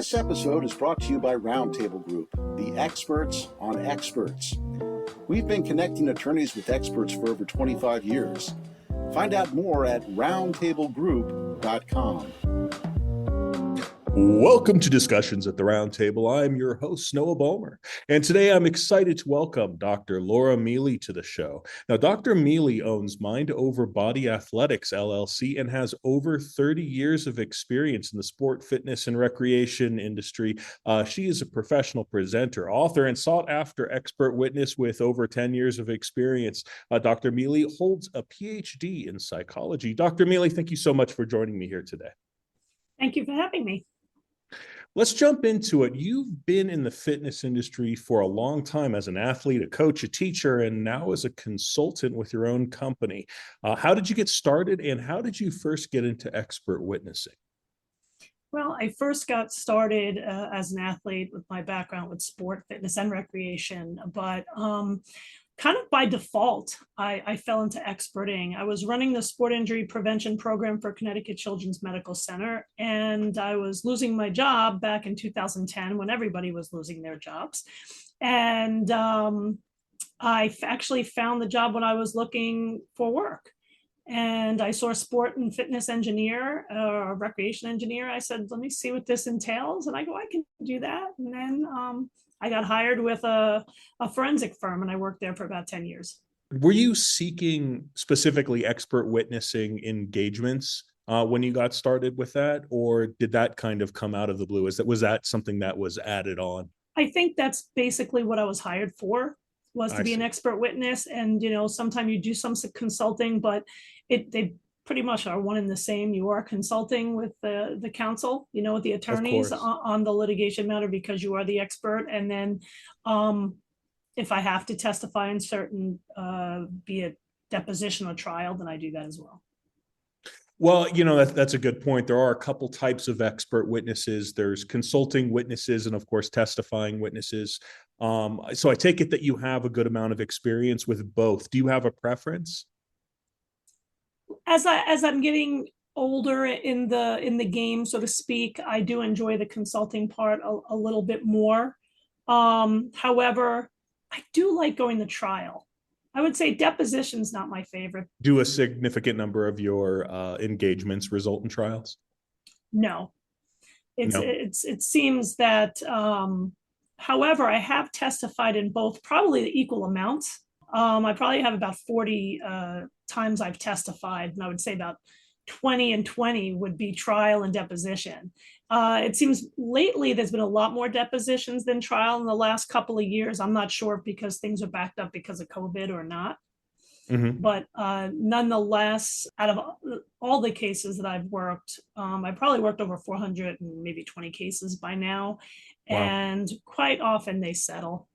This episode is brought to you by Roundtable Group, the experts on experts. We've been connecting attorneys with experts for over 25 years. Find out more at roundtablegroup.com. Welcome to Discussions at the Roundtable. I'm your host, Noah Ballmer, and today I'm excited to welcome Dr. Laura Miele to the show. Now, Dr. Miele owns Mind Over Body Athletics, LLC, and has over 30 years of experience in the sport, fitness, and recreation industry. She is a professional presenter, author, and sought-after expert witness with over 10 years of experience. Dr. Miele holds a PhD in psychology. Dr. Miele, thank you so much for joining me here today. Thank you for having me. Let's jump into it. You've been in the fitness industry for a long time as an athlete, a coach, a teacher, and now as a consultant with your own company. How did you get started, and how did you first get into expert witnessing? Well, I first got started as an athlete with my background with sport, fitness, and recreation, but kind of by default, I fell into experting. I was running the sport injury prevention program for Connecticut Children's Medical Center, and I was losing my job back in 2010 when everybody was losing their jobs. And I actually found the job when I was looking for work. And I saw a sport and fitness engineer, a recreation engineer. I said, let me see what this entails. And I go, I can do that. And then I got hired with a forensic firm, and I worked there for about 10 years. Were you seeking specifically expert witnessing engagements when you got started with that, or did that kind of come out of the blue? Was that something that was added on? I think that's basically what I was hired for, was to be an expert witness. And, sometimes you do some consulting, but they pretty much are one and the same. You are consulting with the counsel, with the attorneys on the litigation matter, because you are the expert. And then if I have to testify in certain, be it deposition or trial, then I do that as well. Well, that's a good point. There are a couple types of expert witnesses. There's consulting witnesses and, of course, testifying witnesses. So I take it that you have a good amount of experience with both. Do you have a preference? As I'm getting older in the game, so to speak, I do enjoy the consulting part a little bit more. However, I do like going to trial. I would say deposition's not my favorite. Do a significant number of your engagements result in trials? No. It seems that, however, I have testified in both, probably the equal amounts. I probably have about 40 times I've testified, and I would say about 20 and 20 would be trial and deposition. It seems lately there's been a lot more depositions than trial in the last couple of years. I'm not sure because things are backed up because of COVID or not. Mm-hmm. But nonetheless, out of all the cases that I've worked, I probably worked over 400 and maybe 20 cases by now. Wow. And quite often they settle.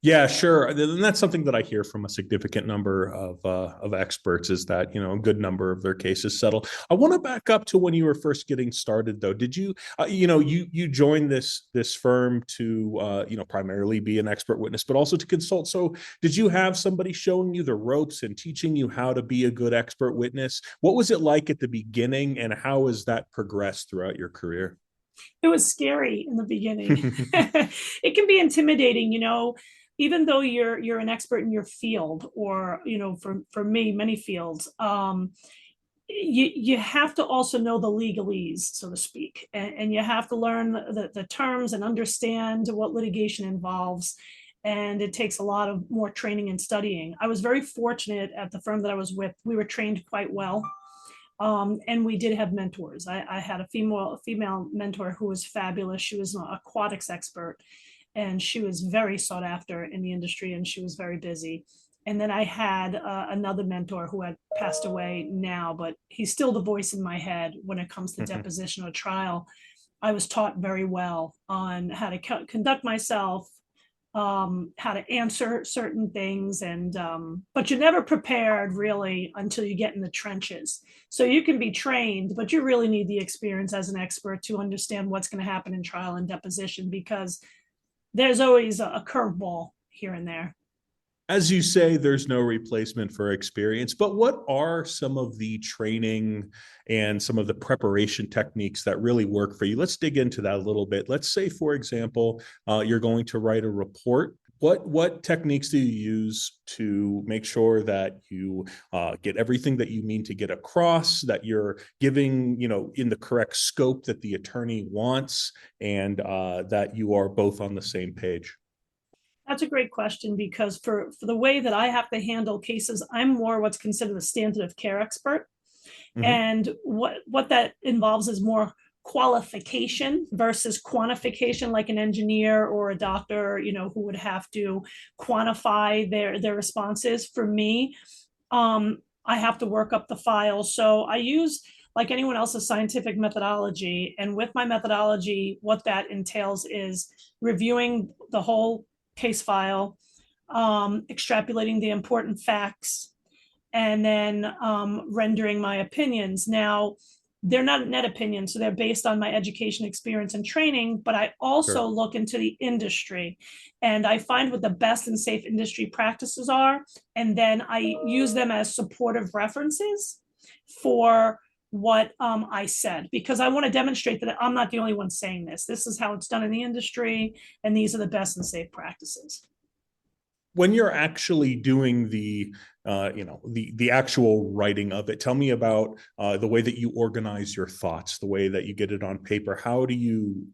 Yeah, sure. And that's something that I hear from a significant number of experts, is that, a good number of their cases settle. I want to back up to when you were first getting started, though. Did you, you joined this firm to, primarily be an expert witness, but also to consult. So did you have somebody showing you the ropes and teaching you how to be a good expert witness? What was it like at the beginning, and how has that progressed throughout your career? It was scary in the beginning. It can be intimidating, even though you're an expert in your field, or for me, many fields, you have to also know the legalese, so to speak, and you have to learn the terms and understand what litigation involves, and it takes a lot of more training and studying. I was very fortunate at the firm that I was with. We were trained quite well, and we did have mentors. I had a female mentor who was fabulous. She was an aquatics expert, and she was very sought after in the industry, and she was very busy. And then I had another mentor who had passed away now, but he's still the voice in my head when it comes to deposition or trial. I was taught very well on how to conduct myself, how to answer certain things, and but you're never prepared really until you get in the trenches. So you can be trained, but you really need the experience as an expert to understand what's going to happen in trial and deposition, because there's always a curveball here and there. As you say, there's no replacement for experience, but what are some of the training and some of the preparation techniques that really work for you? Let's dig into that a little bit. Let's say, for example, you're going to write a report. What techniques do you use to make sure that you get everything that you mean to get across, that you're giving, in the correct scope that the attorney wants, and that you are both on the same page? That's a great question, because for the way that I have to handle cases, I'm more what's considered a standard of care expert. Mhm. And what that involves is more qualification versus quantification, like an engineer or a doctor, who would have to quantify their responses. For me, I have to work up the file. So I use, like anyone else's, scientific methodology. And with my methodology, what that entails is reviewing the whole case file, extrapolating the important facts, and then rendering my opinions. Now, they're not net opinions, so they're based on my education, experience, and training, but I also Sure. look into the industry and I find what the best and safe industry practices are, and then I use them as supportive references for what I said, because I want to demonstrate that I'm not the only one saying this. This is how it's done in the industry, and these are the best and safe practices. When you're actually doing the actual writing of it, tell me about the way that you organize your thoughts, the way that you get it on paper. How do you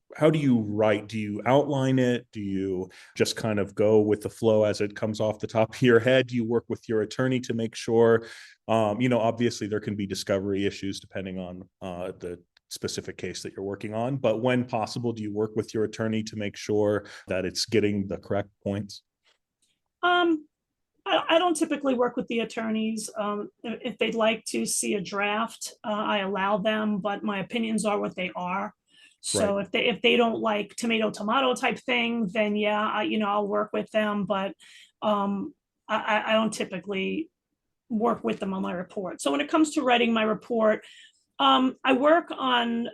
write? Do you outline it? Do you just kind of go with the flow as it comes off the top of your head? Do you work with your attorney to make sure, obviously there can be discovery issues depending on the specific case that you're working on, but when possible, do you work with your attorney to make sure that it's getting the correct points? um I don't typically work with the attorneys. If they'd like to see a draft, I allow them, but my opinions are what they are. Right. So if they don't like tomato type thing, then yeah, I'll work with them. But I don't typically work with them on my report. So when it comes to writing my report, I work on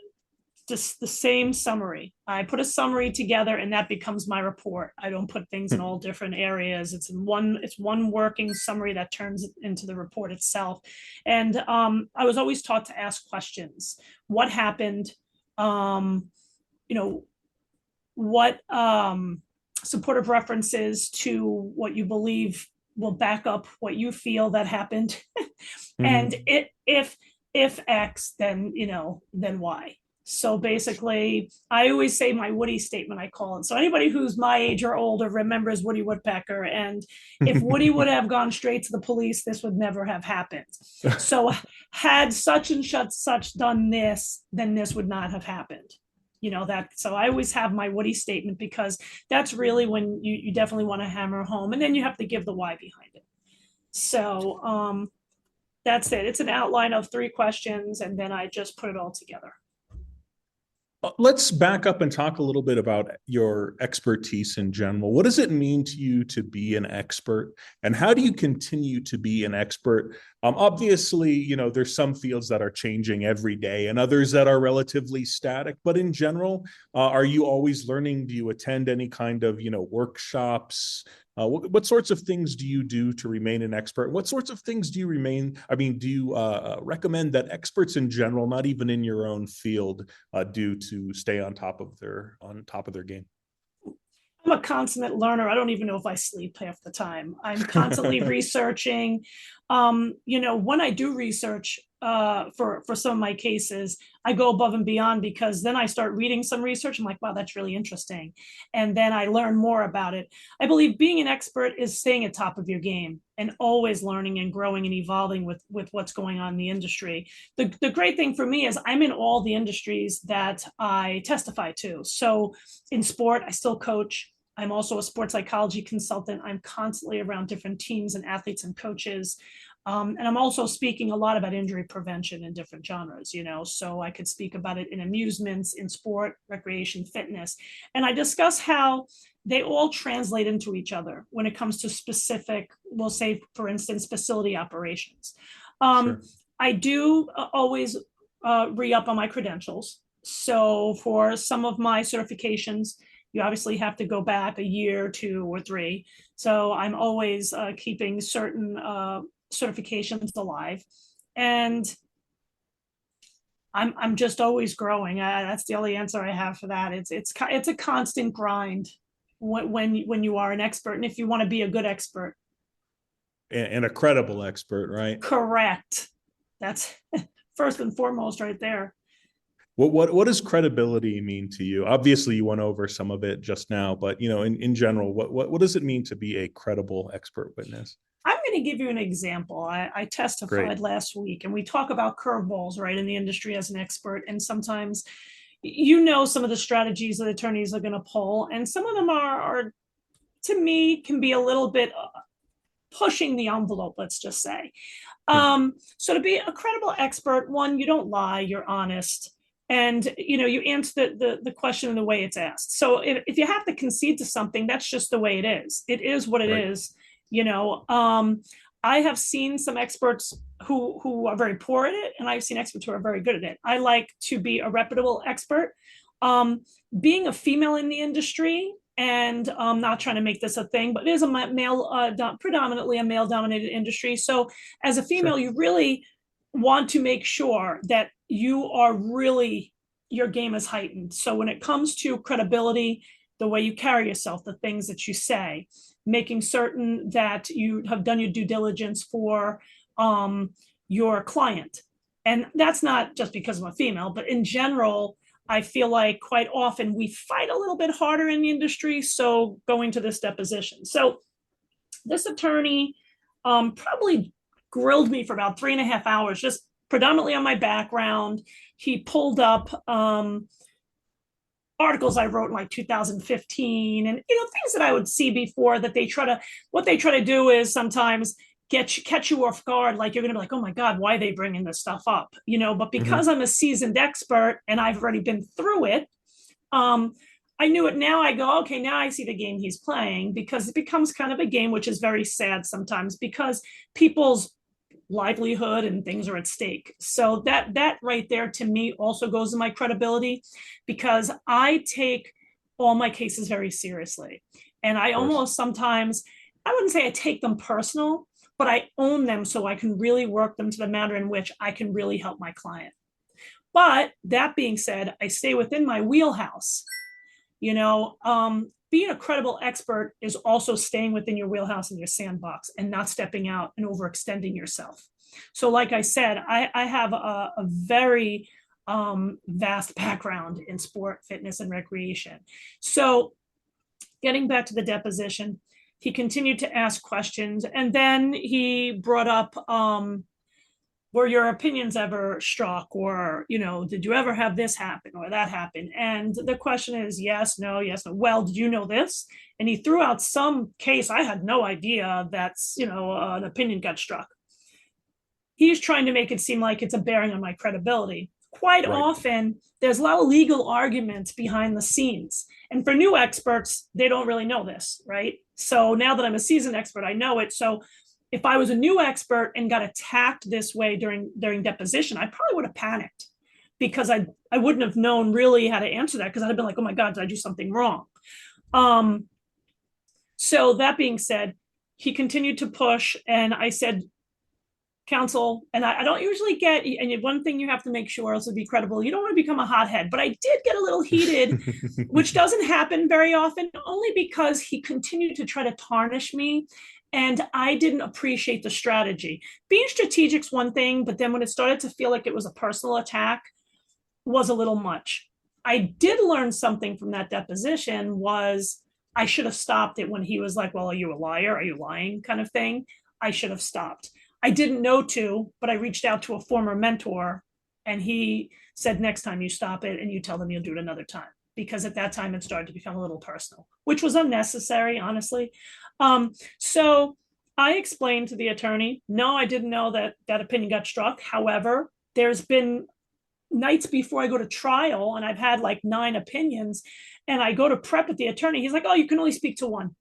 just the same summary. I put a summary together and that becomes my report. I don't put things in all different areas. It's one working summary that turns into the report itself. And I was always taught to ask questions. What happened? Um, you know, what supportive references to what you believe will back up what you feel that happened. And Mhm. if X, then Y. So basically, I always say my Woody statement, I call it. So anybody who's my age or older remembers Woody Woodpecker. And if Woody would have gone straight to the police, this would never have happened. So had such and such done this, then this would not have happened. So I always have my Woody statement, because that's really when you definitely want to hammer home. And then you have to give the why behind it. So that's it. It's an outline of 3 questions, and then I just put it all together. Let's back up and talk a little bit about your expertise in general. What does it mean to you to be an expert, and how do you continue to be an expert? Obviously, there's some fields that are changing every day and others that are relatively static, but in general, are you always learning? Do you attend any kind of, workshops? What sorts of things do you do to remain an expert? What sorts of things do you recommend that experts in general, not even in your own field, do to stay on top of their game? I'm a consummate learner. I don't even know if I sleep half the time. I'm constantly researching. When I do research for some of my cases, I go above and beyond, because then I start reading some research. I'm like, wow, that's really interesting. And then I learn more about it. I believe being an expert is staying at top of your game and always learning and growing and evolving with what's going on in the industry. The great thing for me is I'm in all the industries that I testify to. So in sport, I still coach. I'm also a sports psychology consultant. I'm constantly around different teams and athletes and coaches. And I'm also speaking a lot about injury prevention in different genres, so I could speak about it in amusements, in sport, recreation, fitness. And I discuss how they all translate into each other when it comes to specific, we'll say, for instance, facility operations. Um, Sure. I do always re-up on my credentials. So for some of my certifications, you obviously have to go back a year, 2 or 3. So I'm always keeping certain certifications alive. And I'm just always growing. That's the only answer I have for that. It's a constant grind when you are an expert, and if you want to be a good expert. And a credible expert, right? Correct. That's first and foremost right there. What does credibility mean to you? Obviously, you went over some of it just now, but in general, what does it mean to be a credible expert witness? I'm going to give you an example. I testified last week, and we talk about curveballs, right, in the industry as an expert. And sometimes, some of the strategies that attorneys are going to pull, and some of them are to me, can be a little bit pushing the envelope, let's just say. So to be a credible expert, one, you don't lie, you're honest. And you answer the question in the way it's asked. So if you have to concede to something, that's just the way it is. It is what it is. I have seen some experts who are very poor at it, and I've seen experts who are very good at it. I like to be a reputable expert. Being a female in the industry, and I'm not trying to make this a thing, but it is a predominantly a male-dominated industry. So as a female, you really want to make sure that your game is heightened. So when it comes to credibility, the way you carry yourself, the things that you say, making certain that you have done your due diligence for your client. And that's not just because I'm a female, but in general, I feel like quite often we fight a little bit harder in the industry. So going to this deposition. So this attorney probably grilled me for about 3.5 hours, just predominantly on my background. He pulled up articles I wrote in like 2015 and things that I would see before that what they try to do is sometimes catch you off guard, like you're gonna be like, oh my God, why are they bringing this stuff up? But because I'm a seasoned expert and I've already been through it, I knew it. Now I go, okay, now I see the game he's playing, because it becomes kind of a game, which is very sad sometimes because people's livelihood and things are at stake. So that right there to me also goes to my credibility, because I take all my cases very seriously. And I almost sometimes, I wouldn't say I take them personal, but I own them so I can really work them to the manner in which I can really help my client. But that being said, I stay within my wheelhouse. Being a credible expert is also staying within your wheelhouse and your sandbox and not stepping out and overextending yourself. So like I said, I have a very vast background in sport, fitness, and recreation. So getting back to the deposition, he continued to ask questions, and then he brought up, were your opinions ever struck, or did you ever have this happen or that happen? And the question is yes, no, yes, no. Well, did you know this? And he threw out some case I had no idea that's an opinion got struck. He's trying to make it seem like it's a bearing on my credibility. Quite often, there's a lot of legal arguments behind the scenes. And for new experts, they don't really know this, right? So now that I'm a seasoned expert, I know it. So if I was a new expert and got attacked this way during deposition, I probably would have panicked, because I wouldn't have known really how to answer that, because I'd have been like, oh my God, did I do something wrong? So that being said, he continued to push, and I said, counsel, and I don't usually get, and one thing you have to make sure also to be credible, you don't want to become a hothead, but I did get a little heated, which doesn't happen very often, only because he continued to try to tarnish me. And I didn't appreciate the strategy. Being strategic's one thing, but then when it started to feel like it was a personal attack, was a little much. I did learn something from that deposition, was I should have stopped it when he was like, well, are you a liar? Are you lying? Kind of thing. I should have stopped. I didn't know to, but I reached out to a former mentor, and he said, next time you stop it and you tell them you'll do it another time. Because at that time it started to become a little personal, which was unnecessary, honestly. So I explained to the attorney, no, I didn't know that opinion got struck. However, there's been nights before I go to trial, and I've had like 9 opinions, and I go to prep with the attorney. He's like, oh, you can only speak to one.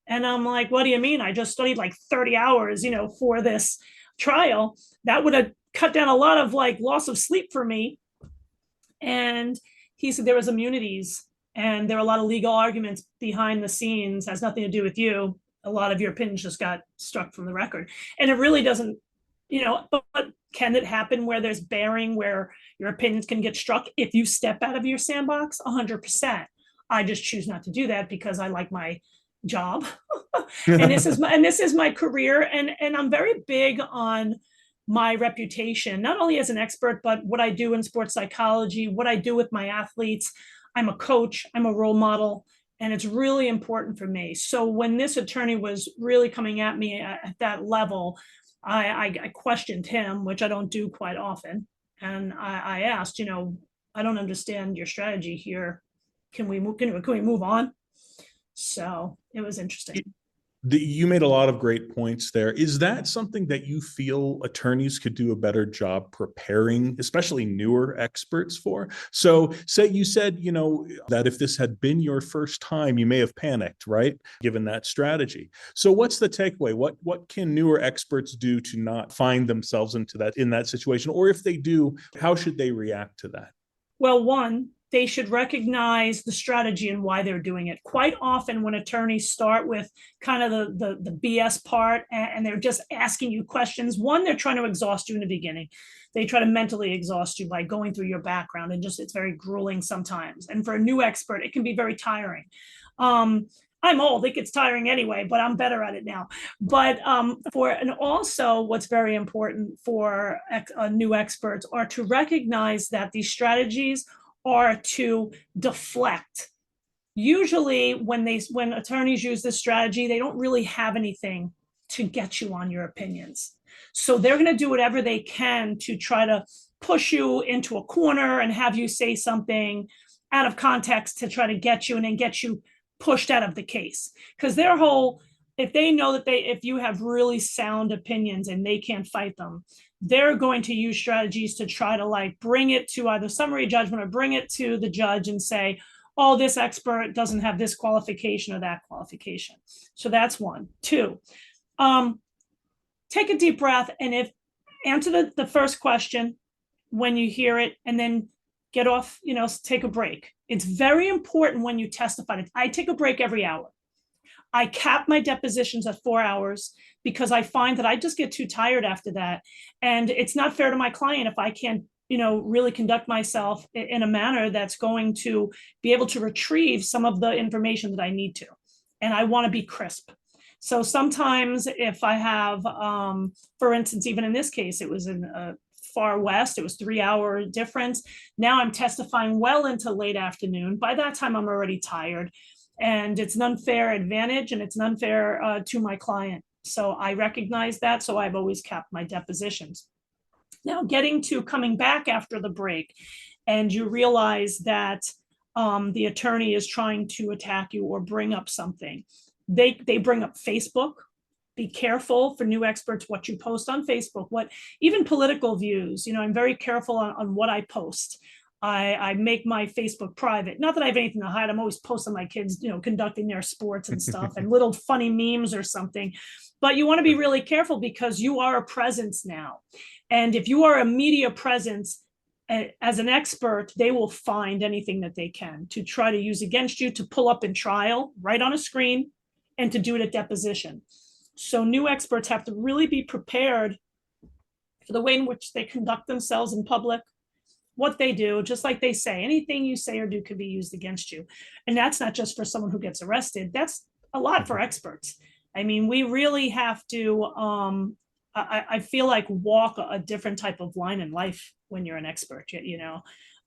And I'm like, what do you mean? I just studied like 30 hours, for this trial. That would have cut down a lot of like loss of sleep for me. And he said there was immunities And there are a lot of legal arguments behind the scenes, has nothing to do with you. A lot of your opinions just got struck from the record. And it really doesn't, but can it happen where there's bearing, where your opinions can get struck if you step out of your sandbox? 100%. I just choose not to do that because I like my job. and this is my career. And I'm very big on my reputation, not only as an expert, but what I do in sports psychology, what I do with my athletes. I'm a coach, I'm a role model, and it's really important for me. So when this attorney was really coming at me at that level, I questioned him, which I don't do quite often. And I asked, I don't understand your strategy here. Can we move on? So it was interesting. You made a lot of great points there. Is that something that you feel attorneys could do a better job preparing, especially newer experts for? So say you said, that if this had been your first time, you may have panicked, right? Given that strategy. So what's the takeaway? What can newer experts do to not find themselves in that situation? Or if they do, how should they react to that? Well, one, they should recognize the strategy and why they're doing it. Quite often when attorneys start with kind of the BS part and they're just asking you questions, one, they're trying to exhaust you in the beginning. They try to mentally exhaust you by going through your background, and it's very grueling sometimes. And for a new expert, it can be very tiring. I'm old, it gets tiring anyway, but I'm better at it now. But and also what's very important for new experts are to recognize that these strategies are to deflect. Usually when attorneys use this strategy, they don't really have anything to get you on your opinions. So they're going to do whatever they can to try to push you into a corner and have you say something out of context to try to get you and then get you pushed out of the case. Because their whole, if they know that if you have really sound opinions and they can't fight them, they're going to use strategies to try to bring it to either summary judgment or bring it to the judge and say, oh, this expert doesn't have this qualification or that qualification. So that's one. Two, take a deep breath and answer the first question when you hear it, and then get off, take a break. It's very important when you testify. I take a break every hour. I cap my depositions at 4 hours because I find that I just get too tired after that. And it's not fair to my client if I can't, really conduct myself in a manner that's going to be able to retrieve some of the information that I need to. And I want to be crisp. So sometimes if I have, for instance, even in this case, it was in far west, it was 3 hour difference. Now I'm testifying well into late afternoon. By that time, I'm already tired. And it's an unfair advantage and it's unfair to my client. So I recognize that. So I've always capped my depositions. Now getting to coming back after the break, and you realize that the attorney is trying to attack you or bring up something. They bring up Facebook. Be careful for new experts what you post on Facebook, even political views. I'm very careful on what I post. I make my Facebook private. Not that I have anything to hide. I'm always posting my kids, conducting their sports and stuff and little funny memes or something. But you want to be really careful because you are a presence now. And if you are a media presence as an expert, they will find anything that they can to try to use against you, to pull up in trial right on a screen, and to do it at deposition. So new experts have to really be prepared for the way in which they conduct themselves in public, what they do, just like they say, anything you say or do could be used against you. And that's not just for someone who gets arrested. That's a lot for experts. I mean, we really have to, I feel like, walk a different type of line in life when you're an expert,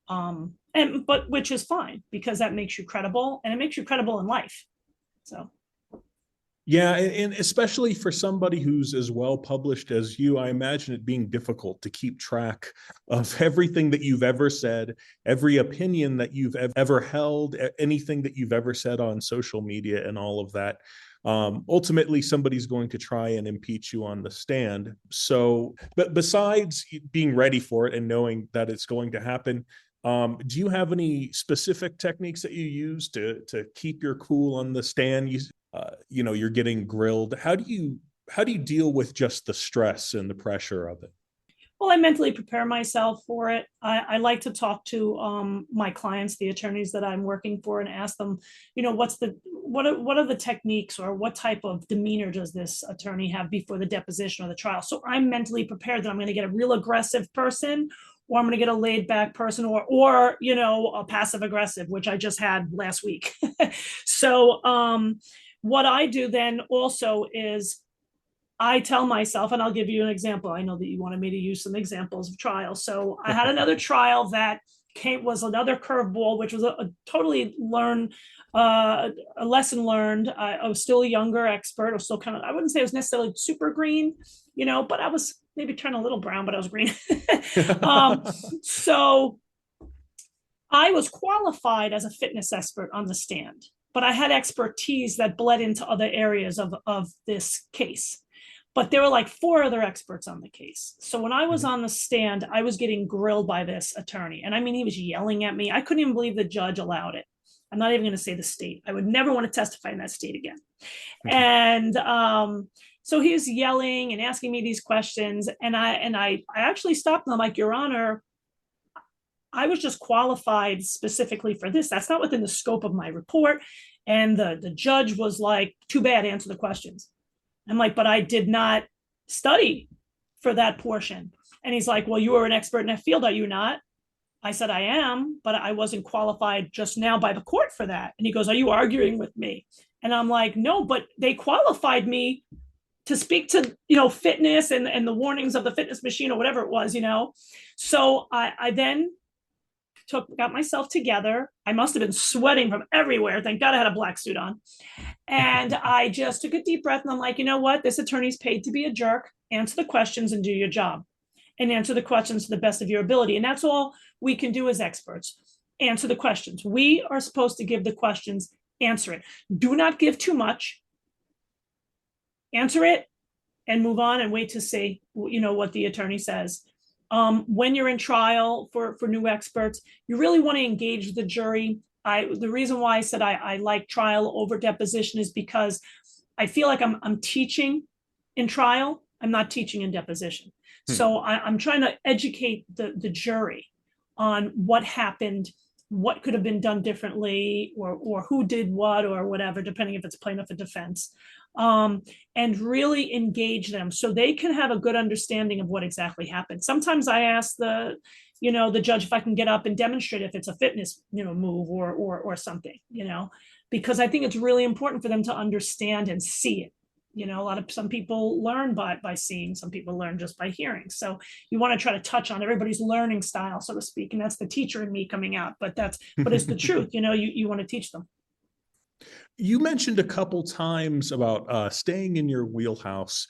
but which is fine because that makes you credible, and it makes you credible in life. So. Yeah, and especially for somebody who's as well published as you, I imagine it being difficult to keep track of everything that you've ever said, every opinion that you've ever held, anything that you've ever said on social media and all of that. Ultimately, somebody's going to try and impeach you on the stand. So, but besides being ready for it and knowing that it's going to happen, do you have any specific techniques that you use to keep your cool on the stand? You're getting grilled. How do you deal with just the stress and the pressure of it? Well, I mentally prepare myself for it. I like to talk to my clients, the attorneys that I'm working for, and ask them, what are the techniques, or what type of demeanor does this attorney have before the deposition or the trial? So I'm mentally prepared that I'm going to get a real aggressive person, or I'm going to get a laid back person, or a passive aggressive, which I just had last week. So what I do then also is I tell myself, and I'll give you an example. I know that you wanted me to use some examples of trials. So I had another trial that was another curveball, which was a totally a lesson learned. I was still a younger expert. I was still I wouldn't say I was necessarily super green, but I was maybe turning a little brown, but I was green. So I was qualified as a fitness expert on the stand, but I had expertise that bled into other areas of this case. But there were like 4 other experts on the case. So when I was on the stand, I was getting grilled by this attorney. And I mean, he was yelling at me. I couldn't even believe the judge allowed it. I'm not even going to say the state. I would never want to testify in that state again. And so he was yelling and asking me these questions. And I actually stopped and I'm like, Your Honor, I was just qualified specifically for this. That's not within the scope of my report. And the judge was like, too bad, answer the questions. I'm like, but I did not study for that portion. And he's like, well, you are an expert in that field, are you not? I said, I am, but I wasn't qualified just now by the court for that. And he goes, are you arguing with me? And I'm like, no, but they qualified me to speak to, fitness and the warnings of the fitness machine or whatever it was, So I then got myself together. I must have been sweating from everywhere. Thank God I had a black suit on. And I just took a deep breath and I'm like, you know what? This attorney's paid to be a jerk. Answer the questions and do your job. And answer the questions to the best of your ability. And that's all we can do as experts. Answer the questions. We are supposed to give the questions, answer it. Do not give too much. Answer it and move on and wait to see, what the attorney says. When you're in trial for new experts, you really want to engage the jury. The reason why I said I like trial over deposition is because I feel like I'm teaching in trial. I'm not teaching in deposition. So I'm trying to educate the jury on what happened, what could have been done differently, or who did what, or whatever, depending if it's plaintiff or defense, and really engage them so they can have a good understanding of what exactly happened. Sometimes I ask the judge if I can get up and demonstrate if it's a fitness, move or something, because I think it's really important for them to understand and see it. Some people learn by seeing, some people learn just by hearing. So you want to try to touch on everybody's learning style, so to speak. And that's the teacher in me coming out, but it's the truth. You want to teach them. You mentioned a couple times about staying in your wheelhouse.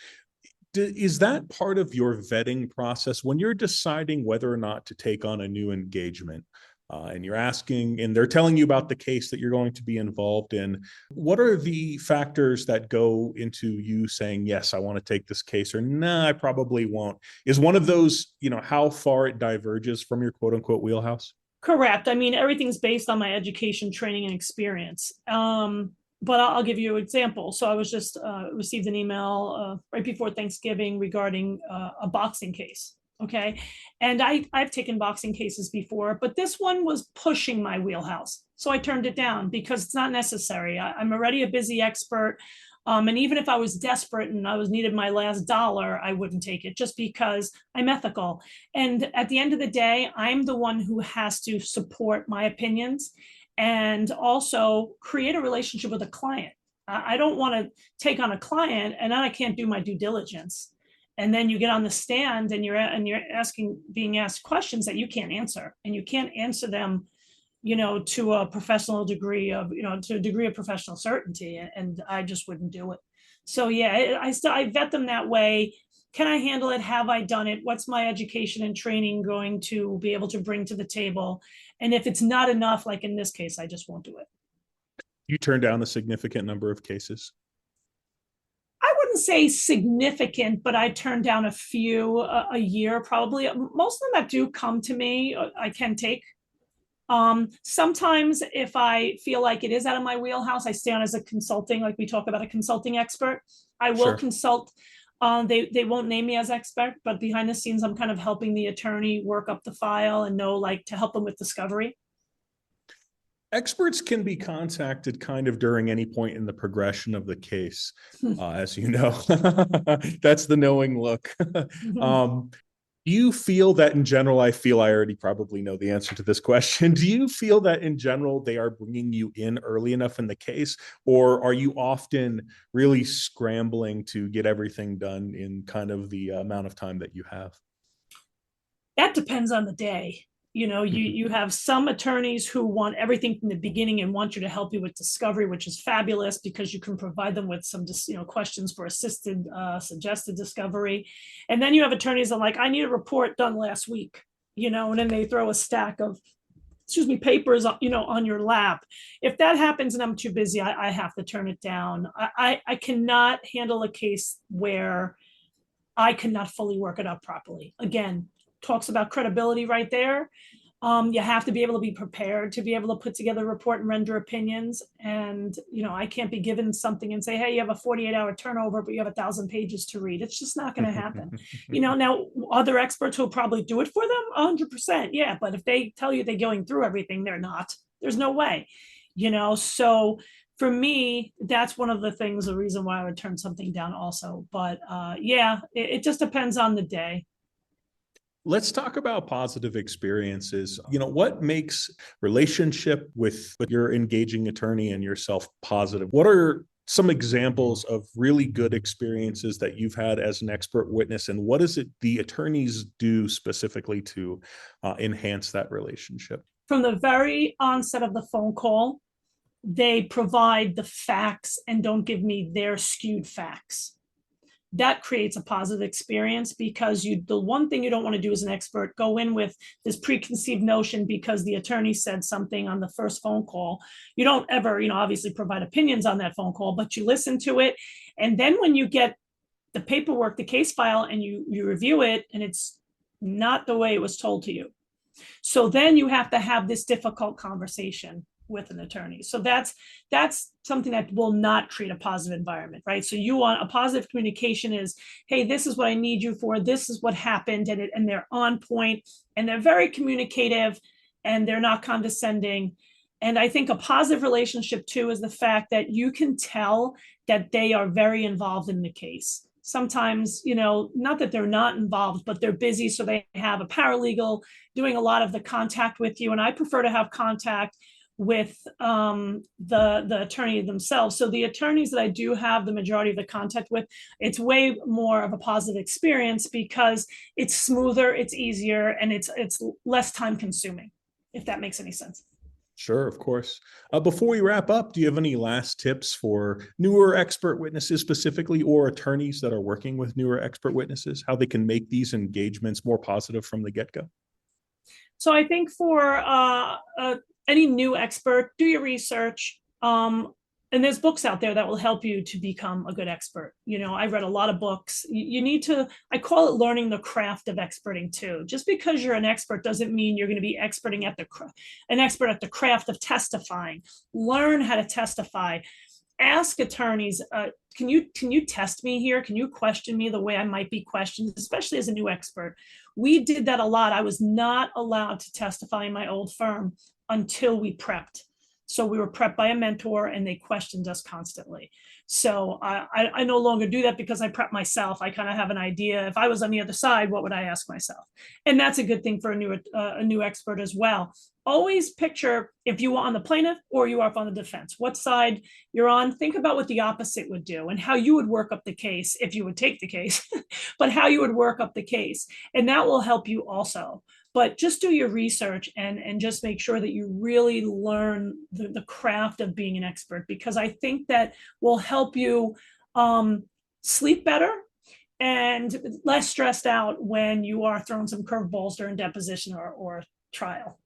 Is that part of your vetting process when you're deciding whether or not to take on a new engagement? And you're asking, and they're telling you about the case that you're going to be involved in. What are the factors that go into you saying, yes, I want to take this case, or nah, I probably won't? Is one of those, how far it diverges from your quote unquote wheelhouse? Correct. I mean, everything's based on my education, training, and experience. But I'll give you an example. So I was just received an email right before Thanksgiving regarding a boxing case. Okay. And I've taken boxing cases before, but this one was pushing my wheelhouse. So I turned it down because it's not necessary. I'm already a busy expert. And even if I was desperate and I needed my last dollar, I wouldn't take it just because I'm ethical. And at the end of the day, I'm the one who has to support my opinions and also create a relationship with a client. I don't want to take on a client and then I can't do my due diligence. And then you get on the stand and you're being asked questions that you can't answer, and you can't answer them, to a professional degree of, to a degree of professional certainty. And I just wouldn't do it. So yeah, I vet them that way. Can I handle it? Have I done it? What's my education and training going to be able to bring to the table? And if it's not enough, like in this case, I just won't do it. You turn down a significant number of cases? I wouldn't say significant, but I turn down a few a year, probably. Most of them that do come to me, I can take. Sometimes if I feel like it is out of my wheelhouse, I stay on as a consulting, like we talk about a consulting expert. I will consult They won't name me as expert, but behind the scenes, I'm kind of helping the attorney work up the file and know, like, to help them with discovery. Experts can be contacted kind of during any point in the progression of the case, as you know. That's the knowing look. Do you feel that in general, I already probably know the answer to this question. Do you feel that in general, they are bringing you in early enough in the case, or are you often really scrambling to get everything done in kind of the amount of time that you have? That depends on the day. You have some attorneys who want everything from the beginning and want you to help you with discovery, which is fabulous because you can provide them with some questions for assisted suggested discovery. And then you have attorneys that are like, I need a report done last week, and then they throw a stack of papers on your lap. If that happens and I'm too busy, I have to turn it down. I cannot handle a case where I cannot fully work it up properly. Again, talks about credibility right there. You have to be able to be prepared to be able to put together a report and render opinions. And, I can't be given something and say, hey, you have a 48-hour turnover, but you have 1,000 pages to read. It's just not going to happen. Now other experts will probably do it for them 100%. Yeah. But if they tell you they're going through everything, they're not. There's no way, so for me, that's one of the things, the reason why I would turn something down also. But yeah, it just depends on the day. Let's talk about positive experiences. What makes relationship with your engaging attorney and yourself positive? What are some examples of really good experiences that you've had as an expert witness, and what is it the attorneys do specifically to enhance that relationship? From the very onset of the phone call, they provide the facts and don't give me their skewed facts. That creates a positive experience because the one thing you don't want to do as an expert, go in with this preconceived notion because the attorney said something on the first phone call. You don't ever, obviously provide opinions on that phone call, but you listen to it. And then when you get the paperwork, the case file, and you review it, and it's not the way it was told to you. So then you have to have this difficult conversation with an attorney. So that's something that will not create a positive environment, right? So you want a positive communication is, hey, this is what I need you for. This is what happened, and they're on point, and they're very communicative, and they're not condescending. And I think a positive relationship too is the fact that you can tell that they are very involved in the case. Sometimes, not that they're not involved, but they're busy. So they have a paralegal doing a lot of the contact with you. And I prefer to have contact with the attorney themselves. So the attorneys that I do have the majority of the contact with, it's way more of a positive experience because it's smoother, it's easier, and it's less time consuming, if that makes any sense. Sure, of course. Before we wrap up, do you have any last tips for newer expert witnesses specifically, or attorneys that are working with newer expert witnesses, how they can make these engagements more positive from the get-go? So I think for any new expert, do your research. And there's books out there that will help you to become a good expert. I've read a lot of books. You need to, I call it learning the craft of experting too. Just because you're an expert doesn't mean you're going to be an expert at the craft of testifying. Learn how to testify. Ask attorneys, can you test me here? Can you question me the way I might be questioned, especially as a new expert? We did that a lot. I was not allowed to testify in my old firm until we prepped. So we were prepped by a mentor and they questioned us constantly. So I no longer do that because I prep myself. I kind of have an idea. If I was on the other side, what would I ask myself? And that's a good thing for a new expert as well. Always picture if you are on the plaintiff or you are up on the defense, what side you're on. Think about what the opposite would do and how you would work up the case if you would take the case, but how you would work up the case. And that will help you also. But just do your research and just make sure that you really learn the craft of being an expert, because I think that will help you sleep better and less stressed out when you are throwing some curveballs during deposition or trial.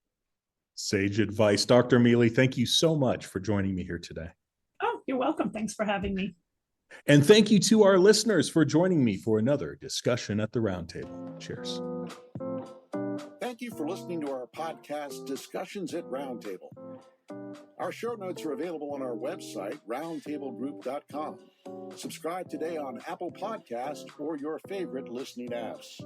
Sage advice. Dr. Miele, thank you so much for joining me here today. Oh, you're welcome. Thanks for having me. And thank you to our listeners for joining me for another discussion at the roundtable. Cheers. Thank you for listening to our podcast, Discussions at Roundtable. Our show notes are available on our website, roundtablegroup.com. Subscribe today on Apple Podcasts or your favorite listening apps.